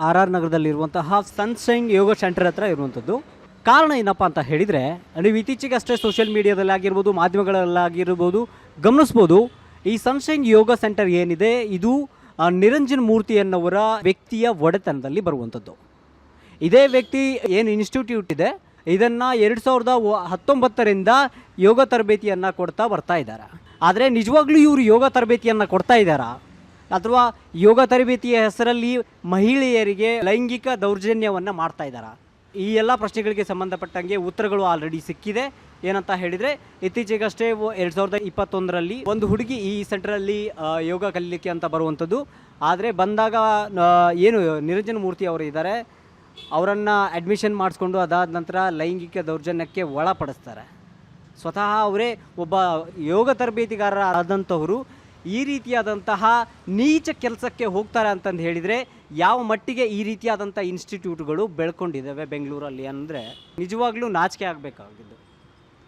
RR ನಗರದಲ್ಲಿರುವಂತಹ sunshine ಯೋಗ centre ಹತ್ರ ಇರುವಂಥದ್ದು. ಕಾರಣ ಏನಪ್ಪ ಅಂತ ಹೇಳಿದರೆ, ನೀವು ಇತ್ತೀಚೆಗಷ್ಟೇ ಸೋಷಿಯಲ್ ಮೀಡಿಯಾದಲ್ಲಾಗಿರ್ಬೋದು, ಮಾಧ್ಯಮಗಳಲ್ಲಾಗಿರ್ಬೋದು ಗಮನಿಸ್ಬೋದು. ಈ ಸನ್ಶೈನ್ ಯೋಗ ಸೆಂಟರ್ ಏನಿದೆ ಇದು ನಿರಂಜನ್ ಮೂರ್ತಿ ಅನ್ನೋರ ವ್ಯಕ್ತಿಯ ಒಡೆತನದಲ್ಲಿ ಬರುವಂಥದ್ದು. ಇದೇ ವ್ಯಕ್ತಿ ಏನು ಇನ್ಸ್ಟಿಟ್ಯೂಟ್ ಇದೆ ಇದನ್ನು 2019ರಿಂದ ಯೋಗ ತರಬೇತಿಯನ್ನು ಕೊಡ್ತಾ ಬರ್ತಾ ಇದ್ದಾರೆ. ಆದರೆ ನಿಜವಾಗ್ಲೂ ಇವರು ಯೋಗ ತರಬೇತಿಯನ್ನು ಕೊಡ್ತಾ ಇದ್ದಾರಾ, ಅಥವಾ ಯೋಗ ತರಬೇತಿಯ ಹೆಸರಲ್ಲಿ ಮಹಿಳೆಯರಿಗೆ ಲೈಂಗಿಕ ದೌರ್ಜನ್ಯವನ್ನು ಮಾಡ್ತಾ ಇದ್ದಾರಾ? ಈ ಎಲ್ಲ ಪ್ರಶ್ನೆಗಳಿಗೆ ಸಂಬಂಧಪಟ್ಟಂಗೆ ಉತ್ತರಗಳು ಆಲ್ರೆಡಿ ಸಿಕ್ಕಿದೆ. ಏನಂತ ಹೇಳಿದರೆ, ಇತ್ತೀಚೆಗಷ್ಟೇ 2021ರಲ್ಲಿ ಒಂದು ಹುಡುಗಿ ಈ ಸೆಂಟರಲ್ಲಿ ಯೋಗ ಕಲೀಲಿಕ್ಕೆ ಅಂತ ಬರುವಂಥದ್ದು. ಆದರೆ ಬಂದಾಗ ಏನು ನಿರಂಜನ್ ಮೂರ್ತಿ ಅವರು ಇದ್ದಾರೆ, ಅವರನ್ನು ಅಡ್ಮಿಷನ್ ಮಾಡಿಸ್ಕೊಂಡು ಅದಾದ ನಂತರ ಲೈಂಗಿಕ ದೌರ್ಜನ್ಯಕ್ಕೆ ಒಳಪಡಿಸ್ತಾರೆ. ಸ್ವತಃ ಅವರೇ ಒಬ್ಬ ಯೋಗ ತರಬೇತಿಗಾರರ ಆದಂಥವರು ಈ ರೀತಿಯಾದಂತಹ ನೀಚ ಕೆಲಸಕ್ಕೆ ಹೋಗ್ತಾರೆ ಅಂತಂದು ಹೇಳಿದರೆ, ಯಾವ ಮಟ್ಟಿಗೆ ಈ ರೀತಿಯಾದಂಥ ಇನ್ಸ್ಟಿಟ್ಯೂಟ್ಗಳು ಬೆಳ್ಕೊಂಡಿದ್ದಾವೆ ಬೆಂಗಳೂರಲ್ಲಿ ಅಂದರೆ ನಿಜವಾಗ್ಲೂ ನಾಚಿಕೆ ಆಗಬೇಕಾಗಿದ್ದು.